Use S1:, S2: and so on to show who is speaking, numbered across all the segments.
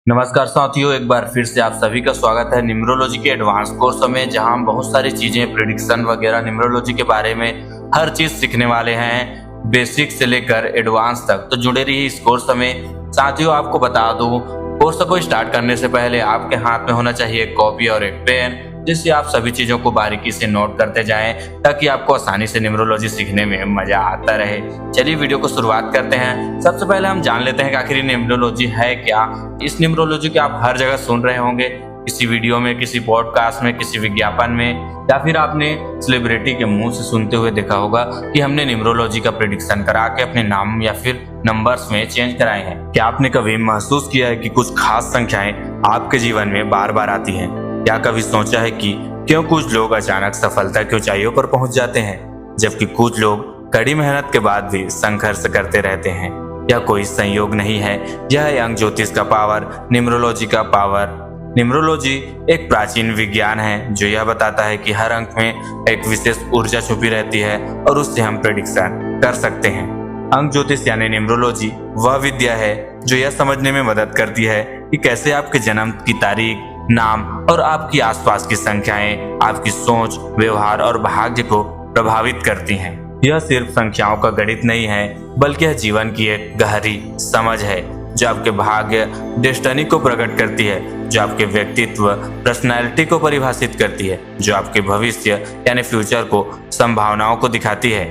S1: नमस्कार साथियों, एक बार फिर से आप सभी का स्वागत है न्यूमरोलॉजी के एडवांस कोर्स में, जहां हम बहुत सारी चीजें प्रिडिक्शन वगैरह न्यूमरोलॉजी के बारे में हर चीज सीखने वाले हैं, बेसिक से लेकर एडवांस तक। तो जुड़े रहिए इस कोर्स में। साथियों, आपको बता दूं, कोर्स को स्टार्ट करने से पहले आपके हाथ में होना चाहिए एक कॉपी और एक पेन, जिससे आप सभी चीजों को बारीकी से नोट करते जाएं, ताकि आपको आसानी से न्यूमरोलॉजी सीखने में मजा आता रहे। चलिए वीडियो को शुरुआत करते हैं। सबसे पहले हम जान लेते हैं कि आखिर न्यूमरोलॉजी है क्या। इस न्यूमरोलॉजी को आप हर जगह सुन रहे होंगे, किसी वीडियो में, किसी पॉडकास्ट में, किसी विज्ञापन में, या फिर आपने सेलिब्रिटी के मुंह से सुनते हुए देखा होगा कि हमने न्यूमरोलॉजी का प्रेडिक्शन करा के अपने नाम या फिर नंबर्स में चेंज कराए हैं। क्या आपने कभी महसूस किया है कि कुछ खास संख्याएं आपके जीवन में बार बार आती हैं? क्या कभी सोचा है कि क्यों कुछ लोग अचानक सफलता की ऊंचाइयों पर पहुंच जाते हैं, जबकि कुछ लोग कड़ी मेहनत के बाद भी संघर्ष करते रहते हैं? यह कोई संयोग नहीं है, यह है अंक ज्योतिष का पावर, न्यूमरोलॉजी का पावर। न्यूमरोलॉजी एक प्राचीन विज्ञान है जो यह बताता है कि हर अंक में एक विशेष ऊर्जा छुपी रहती है और उससे हम प्रेडिक्शन कर सकते हैं। अंक ज्योतिष यानी न्यूमरोलॉजी वह विद्या है जो यह समझने में मदद करती है कि कैसे आपके जन्म की तारीख, नाम और आपकी आसपास की संख्याएं आपकी सोच, व्यवहार और भाग्य को प्रभावित करती हैं। यह सिर्फ संख्याओं का गणित नहीं है, बल्कि यह जीवन की एक गहरी समझ है जो आपके भाग्य, डेस्टिनी को प्रकट करती है, जो आपके व्यक्तित्व, पर्सनैलिटी को परिभाषित करती है, जो आपके भविष्य यानी फ्यूचर को, संभावनाओं को दिखाती है।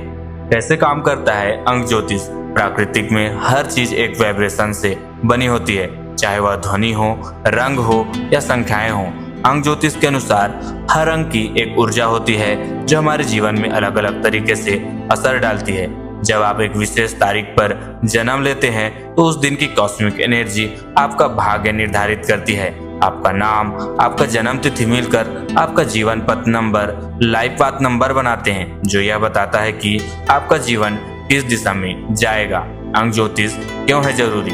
S1: कैसे काम करता है अंक ज्योतिष? प्राकृतिक में हर चीज एक वाइब्रेशन से बनी होती है, चाहे वह ध्वनि हो, रंग हो या संख्याएं हो। अंक ज्योतिष के अनुसार हर अंक की एक ऊर्जा होती है जो हमारे जीवन में अलग अलग तरीके से असर डालती है। जब आप एक विशेष तारीख पर जन्म लेते हैं तो उस दिन की कॉस्मिक एनर्जी आपका भाग्य निर्धारित करती है। आपका नाम, आपका जन्म तिथि मिलकर आपका जीवन पथ नंबर, लाइफ पाथ नंबर बनाते हैं, जो यह बताता है कि आपका जीवन किस दिशा में जाएगा। अंक ज्योतिष क्यों है जरूरी?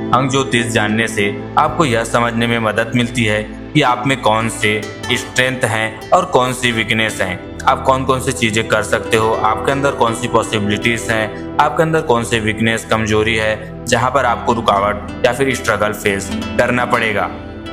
S1: अंक ज्योतिष जानने से आपको यह समझने में मदद मिलती है कि आप में कौन से स्ट्रेंथ हैं और कौन सी वीकनेस हैं। आप कौन कौन सी चीजें कर सकते हो, आपके अंदर कौन सी पॉसिबिलिटीज हैं, आपके अंदर कौन से वीकनेस, कमजोरी है, जहां पर आपको रुकावट या फिर स्ट्रगल फेस करना पड़ेगा।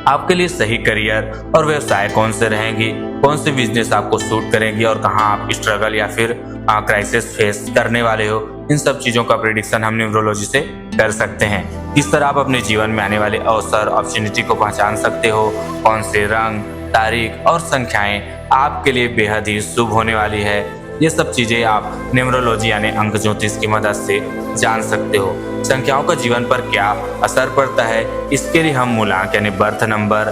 S1: आपके लिए सही करियर और व्यवसाय कौन से रहेंगी, कौन से बिजनेस आपको सूट करेंगी और कहां आप स्ट्रगल या फिर क्राइसिस फेस करने वाले हो। इन सब चीजों का प्रेडिक्शन हम न्यूमरोलॉजी से कर सकते हैं। किस तरह आप अपने जीवन में आने वाले अवसर, अपॉर्चुनिटी को पहचान सकते हो, कौन से रंग, तारीख और संख्याएं आपके लिए बेहद ही शुभ होने वाली है। ये सब चीजें आप न्यूमरोलॉजी यानी अंक ज्योतिष की मदद से जान सकते हो। संख्याओं का जीवन पर क्या असर पड़ता है, इसके लिए हम मूलांक यानी बर्थ नंबर,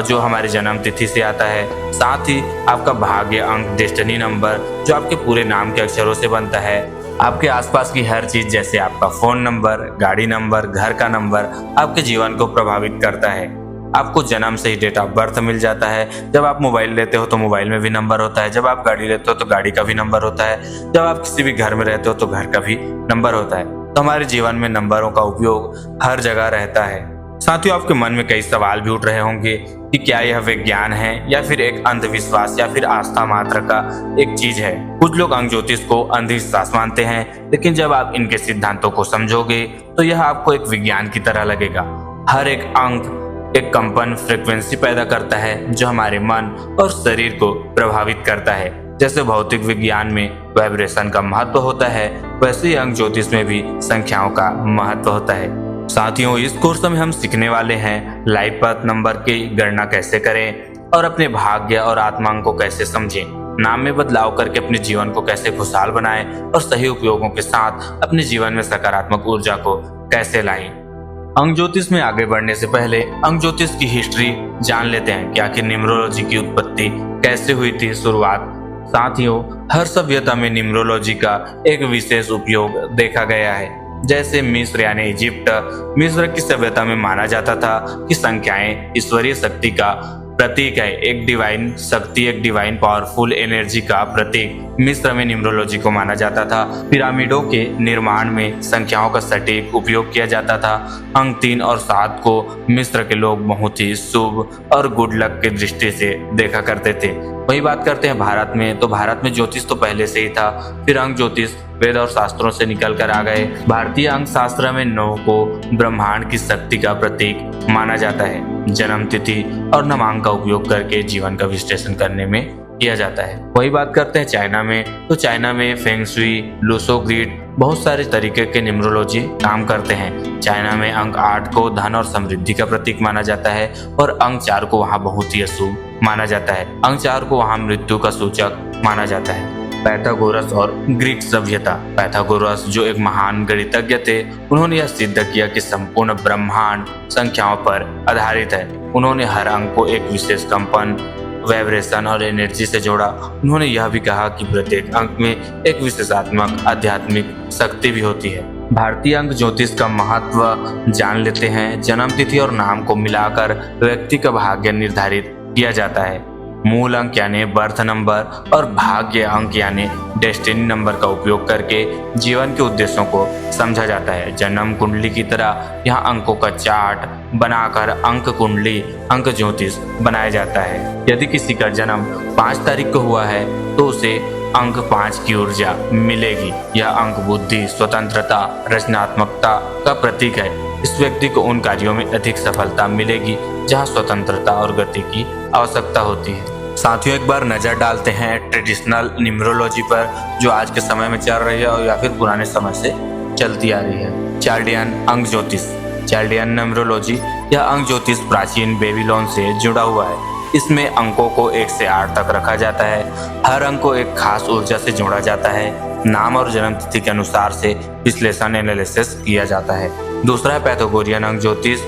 S1: जो हमारे जन्म तिथि से आता है, साथ ही आपका भाग्य अंक, डेस्टिनी नंबर, जो आपके पूरे नाम के अक्षरों से बनता है, आपके आसपास की हर चीज जैसे आपका फोन नंबर, गाड़ी नंबर, घर का नंबर आपके जीवन को प्रभावित करता है। आपको जन्म से ही डेट ऑफ बर्थ मिल जाता है। जब आप मोबाइल लेते हो तो मोबाइल में भी नंबर होता है, जब आप गाड़ी लेते हो तो गाड़ी का भी नंबर होता है, जब आप किसी भी घर में रहते हो तो घर का भी नंबर होता है। तो हमारे जीवन में नंबरों का उपयोग हर जगह रहता है। साथियों, आपके मन में कई सवाल भी उठ रहे होंगे कि क्या यह विज्ञान है या फिर एक अंधविश्वास या फिर आस्था मात्र का एक चीज है। कुछ लोग अंक ज्योतिष को अंधविश्वास मानते हैं, लेकिन जब आप इनके सिद्धांतों को समझोगे तो यह आपको एक विज्ञान की तरह लगेगा। हर एक अंक एक कंपन फ्रीक्वेंसी पैदा करता है जो हमारे मन और शरीर को प्रभावित करता है। जैसे भौतिक विज्ञान में वाइब्रेशन का महत्व होता है, वैसे ही अंक ज्योतिष में भी संख्याओं का महत्व होता है। साथियों, इस कोर्स में हम सीखने वाले हैं लाइफ पाथ नंबर की गणना कैसे करें और अपने भाग्य और आत्मांक को कैसे समझें, नाम में बदलाव करके अपने जीवन को कैसे खुशहाल बनाएं और सही उपयोगों के साथ अपने जीवन में सकारात्मक ऊर्जा को कैसे लाएं। अंक ज्योतिष में आगे बढ़ने से पहले अंक ज्योतिष की हिस्ट्री जान लेते हैं कि आखिर न्यूमरोलॉजी की उत्पत्ति कैसे हुई थी, शुरुआत। साथियों, हर सभ्यता में न्यूमरोलॉजी का एक विशेष उपयोग देखा गया है। जैसे मिस्र यानी इजिप्ट, मिस्र की सभ्यता में माना जाता था कि संख्याएं ईश्वरीय शक्ति का प्रतीक है, एक डिवाइन शक्ति, एक डिवाइन पावरफुल एनर्जी का प्रतीक मिस्र में न्यूमरोलॉजी को माना जाता था। पिरामिडों के निर्माण में संख्याओं का सटीक उपयोग किया जाता था। अंक 3 और 7 को मिस्र के लोग बहुत ही शुभ और गुड लक की दृष्टि से देखा करते थे। वही बात करते हैं भारत में, तो भारत में ज्योतिष तो पहले से ही था, फिर अंक ज्योतिष वेद और शास्त्रों से निकल कर आ गए। भारतीय अंक शास्त्र में 9 को ब्रह्मांड की शक्ति का प्रतीक माना जाता है। जन्म तिथि और नामांक का उपयोग करके जीवन का विश्लेषण करने में किया जाता है। वही बात करते हैं चाइना में, तो चाइना में फेंग शुई, लूसो ग्रिड, बहुत सारे तरीके के न्यूमरोलॉजी काम करते हैं। चाइना में अंक 8 को धन और समृद्धि का प्रतीक माना जाता है और अंक 4 को वहाँ बहुत ही अशुभ माना जाता है। अंक 4 को वहाँ मृत्यु का सूचक माना जाता है। पैथागोरस और ग्रीक सभ्यता। पैथागोरस जो एक महान गणितज्ञ थे, उन्होंने यह सिद्ध किया कि संपूर्ण ब्रह्मांड संख्याओं पर आधारित है। उन्होंने हर अंक को एक विशेष कंपन, वाइब्रेशन और एनर्जी से जोड़ा। उन्होंने यह भी कहा कि प्रत्येक अंक में एक विशेषात्मक आध्यात्मिक शक्ति भी होती है। भारतीय अंक ज्योतिष का महत्व जान लेते हैं। जन्म तिथि और नाम को मिलाकर व्यक्ति का भाग्य निर्धारित किया जाता है। मूल अंक यानी बर्थ नंबर और भाग्य अंक यानी डेस्टिनी नंबर का उपयोग करके जीवन के उद्देश्यों को समझा जाता है। जन्म कुंडली की तरह यहाँ अंकों का चार्ट बनाकर अंक कुंडली, अंक ज्योतिष बनाया जाता है। यदि किसी का जन्म 5 तारीख को हुआ है तो उसे अंक 5 की ऊर्जा मिलेगी। यह अंक बुद्धि, स्वतंत्रता, रचनात्मकता का प्रतीक है। इस व्यक्ति को उन कार्यों में अधिक सफलता मिलेगी जहां स्वतंत्रता और गति की आवश्यकता होती है। साथियों, एक बार नजर डालते हैं ट्रेडिशनल न्यूमरोलॉजी पर जो आज के समय में चल रही है और या फिर पुराने समय से चलती आ रही है। चार्डियन अंक ज्योतिष। चार्डियन न्यूमरोलॉजी यह अंक ज्योतिष प्राचीन बेबीलोन से जुड़ा हुआ है। इसमें अंकों को 1 से 8 तक रखा जाता है। हर अंक को एक खास ऊर्जा से जोड़ा जाता है। नाम और जन्म तिथि के अनुसार से विश्लेषण एनालिसिस किया जाता है। दूसरा है पैथागोरियन अंक ज्योतिष।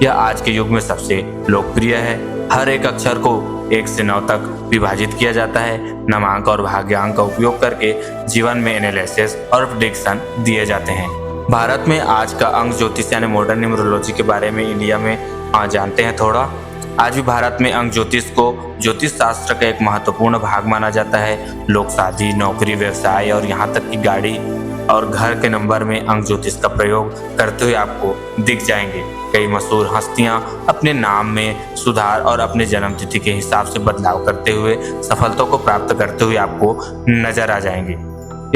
S1: यह आज के युग में सबसे लोकप्रिय है। हर एक अक्षर को 1 से 9 तक विभाजित किया जाता है। नामांक और भाग्यांक का उपयोग करके जीवन में एनालिसिस और प्रेडिक्शन दिए जाते हैं। भारत में आज का अंक ज्योतिष यानी मॉडर्न न्यूमरोलॉजी के बारे में इंडिया में जानते हैं थोड़ा। आज भी भारत में अंक ज्योतिष को ज्योतिष शास्त्र का एक महत्वपूर्ण भाग माना जाता है। लोग शादी, नौकरी, व्यवसाय और यहाँ तक कि गाड़ी और घर के नंबर में अंक ज्योतिष का प्रयोग करते हुए आपको दिख जाएंगे। कई मशहूर हस्तियां अपने नाम में सुधार और अपने जन्म तिथि के हिसाब से बदलाव करते हुए सफलता को प्राप्त करते हुए आपको नजर आ जाएंगे।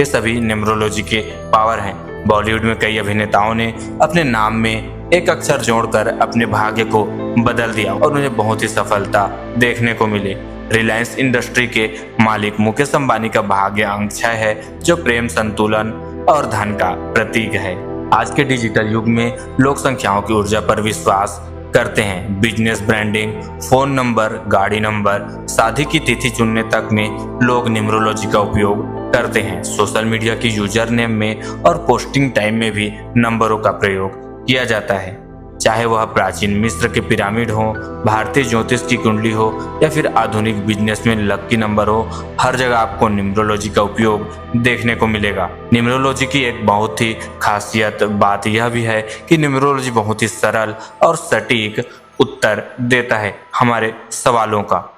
S1: ये सभी न्यूमरोलॉजी के पावर हैं। बॉलीवुड में कई अभिनेताओं ने अपने नाम में एक अक्षर जोड़कर अपने भाग्य को बदल दिया और उन्हें बहुत ही सफलता देखने को मिली। रिलायंस इंडस्ट्री के मालिक मुकेश अंबानी का भाग्य अंक 6 है जो प्रेम, संतुलन और धन का प्रतीक है। आज के डिजिटल युग में लोग संख्याओं की ऊर्जा पर विश्वास करते हैं। बिजनेस, ब्रांडिंग, फोन नंबर, गाड़ी नंबर, शादी की तिथि चुनने तक में लोग न्यूमरोलॉजी का उपयोग करते हैं। सोशल मीडिया की यूजर नेम में और पोस्टिंग टाइम में भी नंबरों का प्रयोग किया जाता है। चाहे वह प्राचीन मिस्र के पिरामिड हो, भारतीय ज्योतिष की कुंडली हो या फिर आधुनिक बिजनेस में लकी नंबर हो, हर जगह आपको न्यूमरोलॉजी का उपयोग देखने को मिलेगा। न्यूमरोलॉजी की एक बहुत ही खासियत बात यह भी है कि न्यूमरोलॉजी बहुत ही सरल और सटीक उत्तर देता है हमारे सवालों का।